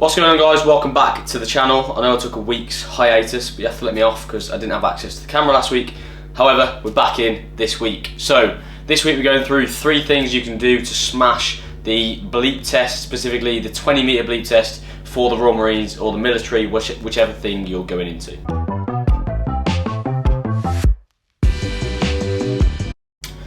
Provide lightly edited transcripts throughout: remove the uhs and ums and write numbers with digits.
What's going on, guys? Welcome back to the channel. I know I took a week's hiatus, but you have to let me off because I didn't have access to the camera last week. However, we're back in this week. So this week we're going through 3 things you can do to smash the Bleep test, specifically the 20-meter Bleep test for the Royal Marines or the military, whichever thing you're going into.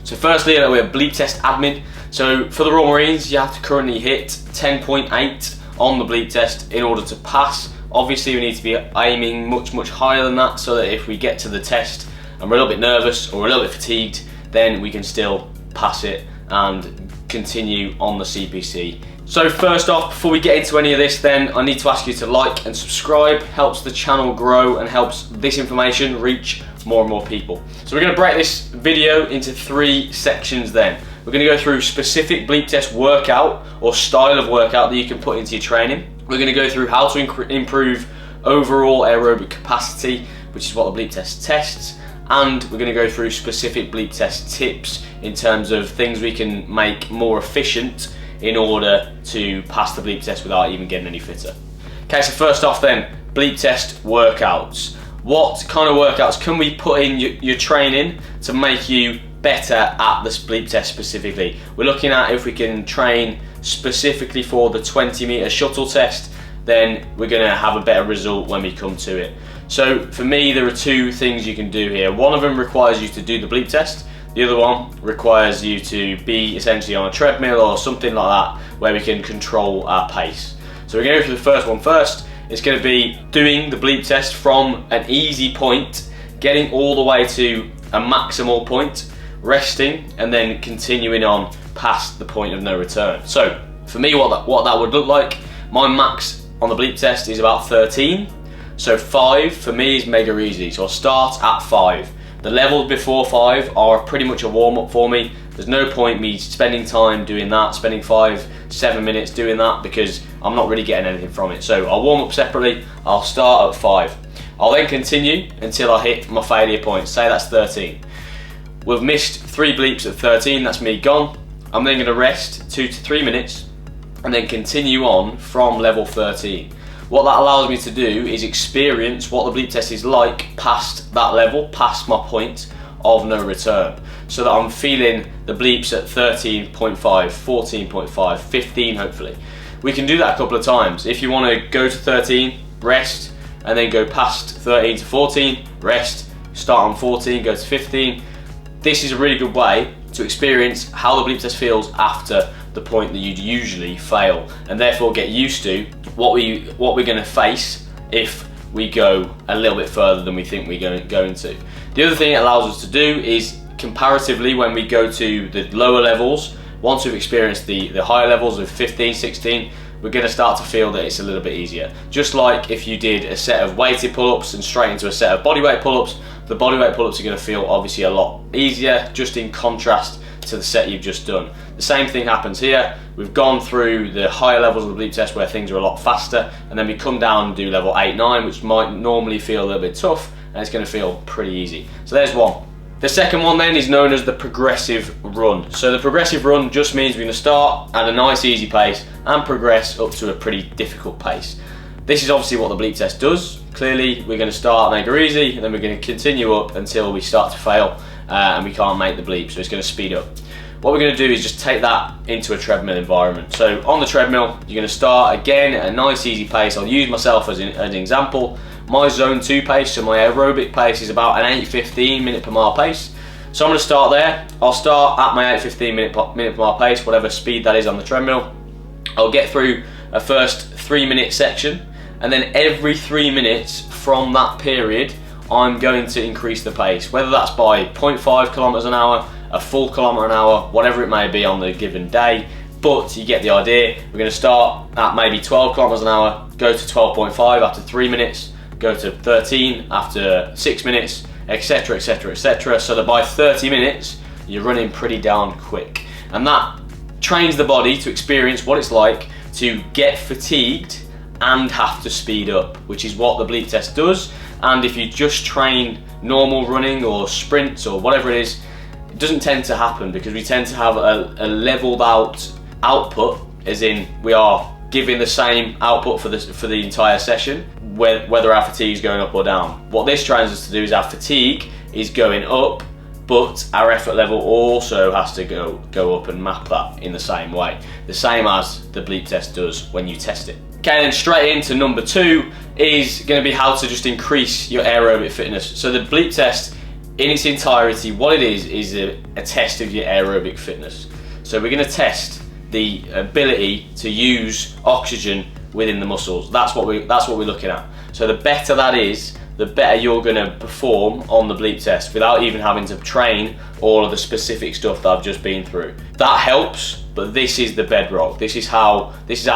So firstly, we have Bleep test admin. So for the Royal Marines, you have to currently hit 10.8 on the Bleep test in order to pass. Obviously, we need to be aiming much higher than that, so that if we get to the test and we're a little bit nervous or a little bit fatigued, then we can still pass it and continue on the CPC. So first off, before we get into any of this, then I need to ask you to like and subscribe. Helps the channel grow and helps this information reach more and more people. So we're going to break this video into 3 sections then. We're going to go through specific Bleep test workout or style of workout that you can put into your training. We're going to go through how to improve overall aerobic capacity, which is what the Bleep test tests. And we're going to go through specific Bleep test tips in terms of things we can make more efficient in order to pass the Bleep test without even getting any fitter. Okay, so first off then, Bleep test workouts. What kind of workouts can we put in your training to make you better at this Bleep test specifically? We're looking at if we can train specifically for the 20-meter shuttle test, then we're going to have a better result when we come to it. So for me, there are 2 things you can do here. One of them requires you to do the Bleep test. The other one requires you to be essentially on a treadmill or something like that, where we can control our pace. So we're going to go through the first one first. It's going to be doing the Bleep test from an easy point, getting all the way to a maximal point, resting, and then continuing on past the point of no return. So for me, what that would look like, my max on the Bleep test is about 13. So 5 for me is mega easy. So I'll start at 5. The levels before 5 are pretty much a warm-up for me. There's no point me spending time doing that, spending 5-7 minutes doing that, because I'm not really getting anything from it. So I'll warm up separately. I'll start at 5. I'll then continue until I hit my failure point. Say that's 13. We've missed 3 bleeps at 13, that's me gone. I'm then going to rest 2 to 3 minutes and then continue on from level 13. What that allows me to do is experience what the Bleep test is like past that level, past my point of no return, so that I'm feeling the bleeps at 13.5, 14.5, 15 hopefully. We can do that a couple of times. If you want to go to 13, rest, and then go past 13 to 14, rest, start on 14, go to 15. This is a really good way to experience how the Bleep test feels after the point that you'd usually fail, and therefore get used to what we're going to face if we go a little bit further than we think we're going to. The other thing it allows us to do is, comparatively, when we go to the lower levels, once we've experienced the higher levels of 15, 16, we're going to start to feel that it's a little bit easier. Just like if you did a set of weighted pull-ups and straight into a set of bodyweight pull-ups, the bodyweight pull-ups are going to feel obviously a lot easier, just in contrast to the set you've just done. The same thing happens here. We've gone through the higher levels of the Bleep test where things are a lot faster, and then we come down and do level 8, 9, which might normally feel a little bit tough, and it's going to feel pretty easy. So there's one. The second one then is known as the progressive run. So the progressive run just means we're going to start at a nice easy pace and progress up to a pretty difficult pace. This is obviously what the Bleep test does. Clearly, we're going to start mega easy, and then we're going to continue up until we start to fail and we can't make the Bleep, so it's going to speed up. What we're going to do is just take that into a treadmill environment. So on the treadmill, you're going to start again at a nice easy pace. I'll use myself as an example. My zone 2 pace, so my aerobic pace, is about an 8:15 minute per mile pace. So I'm going to start there. I'll start at my 8:15 minute per mile pace, whatever speed that is on the treadmill. I'll get through a first 3-minute section, and then every 3 minutes from that period, I'm going to increase the pace, whether that's by 0.5 kilometers an hour, a full kilometer an hour, whatever it may be on the given day. But you get the idea. We're going to start at maybe 12 kilometers an hour, go to 12.5 after 3 minutes, go to 13 after 6 minutes, etc, etc, etc, so that by 30 minutes you're running pretty darn quick. And that trains the body to experience what it's like to get fatigued and have to speed up, which is what the Bleep test does. And if you just train normal running or sprints or whatever it is, it doesn't tend to happen, because we tend to have a leveled out output, as in we are giving the same output for the entire session, whether our fatigue is going up or down. What this trains us to do is our fatigue is going up, but our effort level also has to go up and map that in the same way, the same as the Bleep test does when you test it. Okay, then straight into number 2 is going to be how to just increase your aerobic fitness. So the Bleep test in its entirety, what it is a test of your aerobic fitness. So we're going to test the ability to use oxygen within the muscles. That's what we're looking at. So the better that is, the better you're going to perform on the Bleep test without even having to train all of the specific stuff that I've just been through. That helps, but this is the bedrock. This is our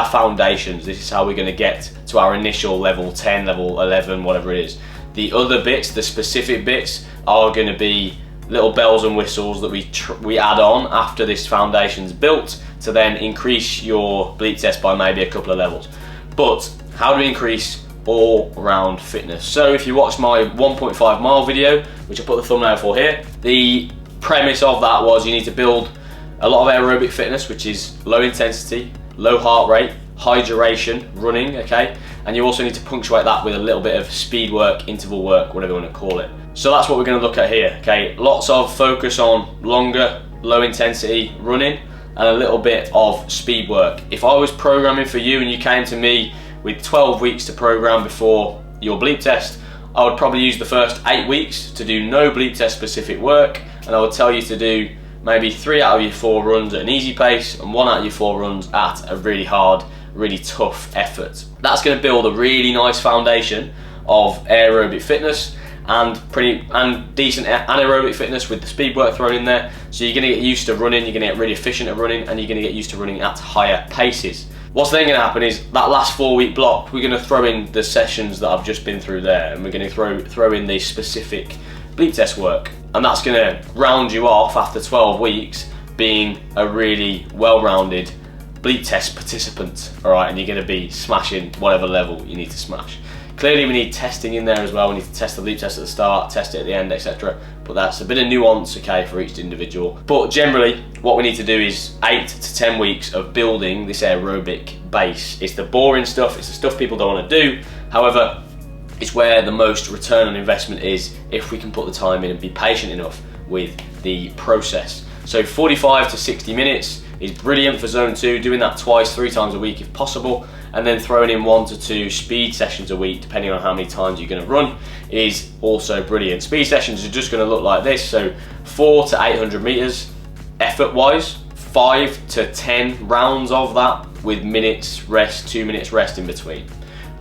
foundations. This is how we're going to get to our initial level 10, level 11, whatever it is. The other bits, the specific bits, are going to be little bells and whistles that we add on after this foundation's built to then increase your Bleep test by maybe a couple of levels. But how do we increase all-round fitness? So if you watch my 1.5 mile video, which I put the thumbnail for here, the premise of that was you need to build a lot of aerobic fitness, which is low intensity, low heart rate, high duration running, okay? And you also need to punctuate that with a little bit of speed work, interval work, whatever you want to call it. So that's what we're going to look at here, okay? Lots of focus on longer, low intensity running and a little bit of speed work. If I was programming for you and you came to me with 12 weeks to program before your Bleep test, I would probably use the first 8 weeks to do no Bleep test specific work, and I would tell you to do maybe 3 out of your 4 runs at an easy pace and 1 out of your 4 runs at a really hard, really tough effort. That's going to build a really nice foundation of aerobic fitness and decent anaerobic fitness with the speed work thrown in there. So you're going to get used to running, you're going to get really efficient at running, and you're going to get used to running at higher paces. What's then going to happen is that last 4-week block, we're going to throw in the sessions that I've just been through there, and we're going to throw in the specific Bleep test work, and that's going to round you off after 12 weeks being a really well-rounded Bleep test participant, all right, and you're going to be smashing whatever level you need to smash. Clearly we need testing in there as well. We need to test the Bleep test at the start, test it at the end, etc. But that's a bit of nuance, okay, for each individual. But generally, what we need to do is 8 to 10 weeks of building this aerobic base. It's the boring stuff, it's the stuff people don't want to do. However, it's where the most return on investment is if we can put the time in and be patient enough with the process. So 45 to 60 minutes is brilliant for zone 2, doing that twice, 3 times a week if possible, and then throwing in 1 to 2 speed sessions a week, depending on how many times you're going to run, is also brilliant. Speed sessions are just going to look like this, so 4 to 800 meters effort-wise, 5 to 10 rounds of that with minutes rest, 2 minutes rest in between.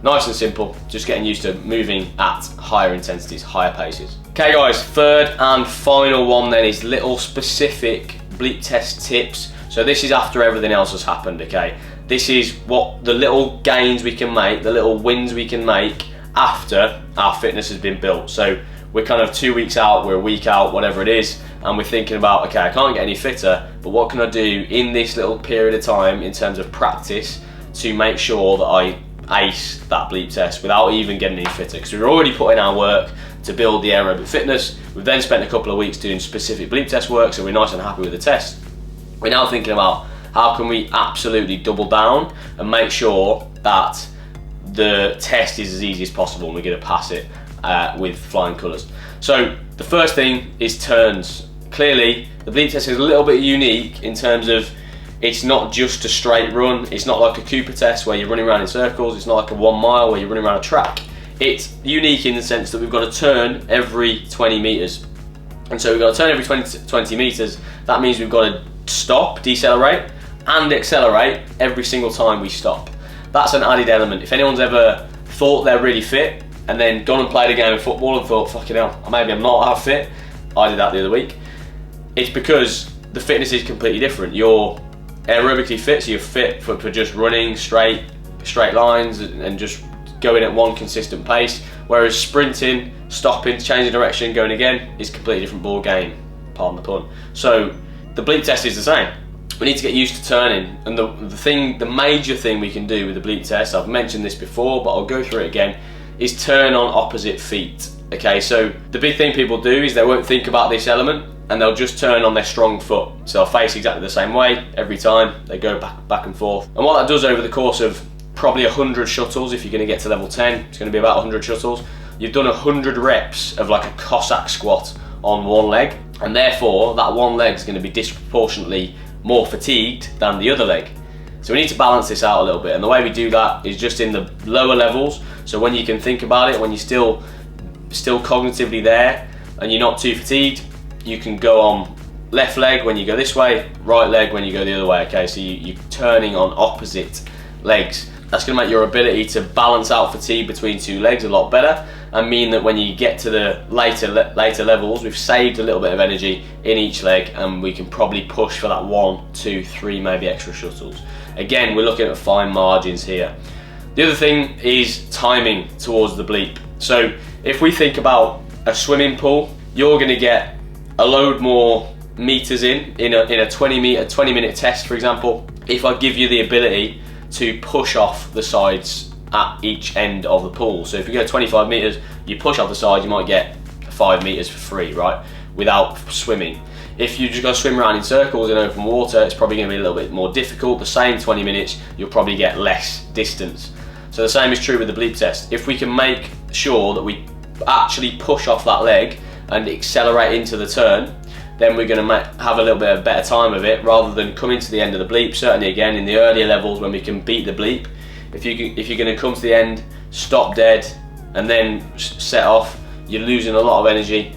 Nice and simple, just getting used to moving at higher intensities, higher paces. Okay guys, third and final one then is little specific Bleep test tips. So this is after everything else has happened, okay? This is what the little gains we can make, the little wins we can make after our fitness has been built. So we're kind of 2 weeks out, we're a week out, whatever it is, and we're thinking about, okay, I can't get any fitter, but what can I do in this little period of time in terms of practice to make sure that I ace that Bleep test without even getting any fitter? Because we've already put in our work to build the aerobic fitness. We've then spent a couple of weeks doing specific Bleep test work, so we're nice and happy with the test. We're now thinking about how can we absolutely double down and make sure that the test is as easy as possible and we're going to pass it with flying colours. So the first thing is turns. Clearly the Bleep test is a little bit unique in terms of it's not just a straight run. It's not like a Cooper test where you're running around in circles. It's not like a 1 mile where you're running around a track. It's unique in the sense that we've got to turn every 20 meters. And so we've got to turn every 20 meters. That means we've got to stop, decelerate, and accelerate every single time we stop. That's an added element. If anyone's ever thought they're really fit and then gone and played a game of football and thought, fucking hell, maybe I'm not that fit, I did that the other week, it's because the fitness is completely different. You're aerobically fit, so you're fit for just running straight lines and just going at one consistent pace, whereas sprinting, stopping, changing direction, going again is a completely different ball game, pardon the pun. So the Bleep test is the same. We need to get used to turning, and the major thing we can do with the Bleep test, I've mentioned this before but I'll go through it again, is turn on opposite feet. Okay, so the big thing people do is they won't think about this element and they'll just turn on their strong foot. So they'll face exactly the same way every time. They go back and forth. And what that does over the course of probably 100 shuttles, if you're going to get to level 10, it's going to be about 100 shuttles. You've done 100 reps of like a Cossack squat on one leg, and therefore that one leg is going to be disproportionately more fatigued than the other leg. So we need to balance this out a little bit, and the way we do that is just in the lower levels. So when you can think about it, when you're still cognitively there and you're not too fatigued, you can go on left leg when you go this way, right leg when you go the other way. Okay, so you're turning on opposite legs. That's going to make your ability to balance out fatigue between two legs a lot better, and mean that when you get to the later levels, we've saved a little bit of energy in each leg, and we can probably push for that 1, 2, 3 maybe extra shuttles. Again, we're looking at fine margins here. The other thing is timing towards the bleep. So if we think about a swimming pool, you're going to get a load more meters in a 20 minute test, for example, if I give you the ability to push off the sides at each end of the pool. So if you go 25 meters, you push off the side, you might get 5 meters for free, right? Without swimming. If you just go swim around in circles in open water, it's probably going to be a little bit more difficult. The same 20 minutes, you'll probably get less distance. So the same is true with the bleep test. If we can make sure that we actually push off that leg and accelerate into the turn, then we're going to have a little bit of better time of it, rather than coming to the end of the bleep. Certainly again in the earlier levels when we can beat the bleep, if you're going to come to the end, stop dead and then set off, you're losing a lot of energy,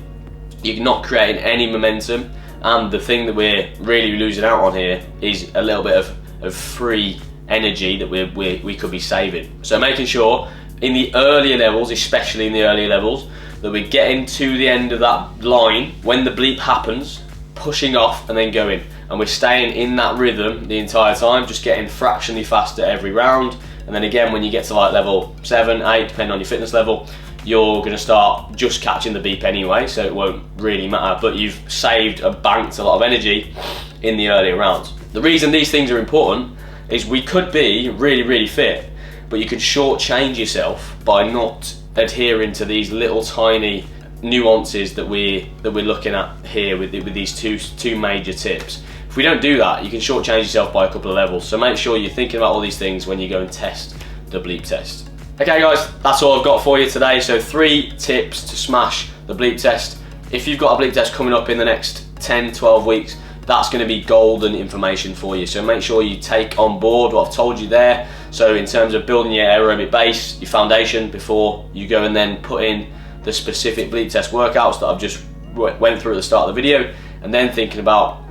you're not creating any momentum, and the thing that we're really losing out on here is a little bit of free energy that we could be saving. So making sure in the earlier levels, especially in the earlier levels, that we're getting to the end of that line when the bleep happens, pushing off and then going, and we're staying in that rhythm the entire time, just getting fractionally faster every round. And then again, when you get to like level 7, 8, depending on your fitness level, you're going to start just catching the beep anyway, so it won't really matter, but you've saved or banked a lot of energy in the earlier rounds. The reason these things are important is we could be really fit, but you could shortchange yourself by not adhering to these little tiny nuances that we're looking at here with these two major tips. If we don't do that, you can shortchange yourself by a couple of levels. So make sure you're thinking about all these things when you go and test the bleep test. Okay guys, that's all I've got for you today. So 3 tips to smash the bleep test. If you've got a bleep test coming up in the next 10-12 weeks, that's going to be golden information for you. So make sure you take on board what I've told you there. So in terms of building your aerobic base, your foundation, before you go and then put in the specific bleep test workouts that I've just went through at the start of the video, and then thinking about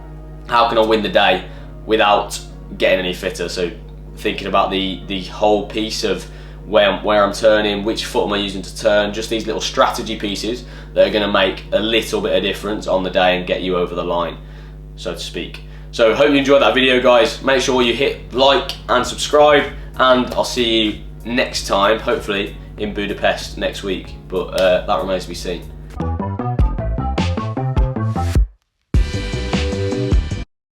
how can I win the day without getting any fitter. So thinking about the whole piece of where I'm turning, which foot am I using to turn, just these little strategy pieces that are going to make a little bit of difference on the day and get you over the line, so to speak. So hope you enjoyed that video guys. Make sure you hit like and subscribe, and I'll see you next time, hopefully in Budapest next week, but that remains to be seen.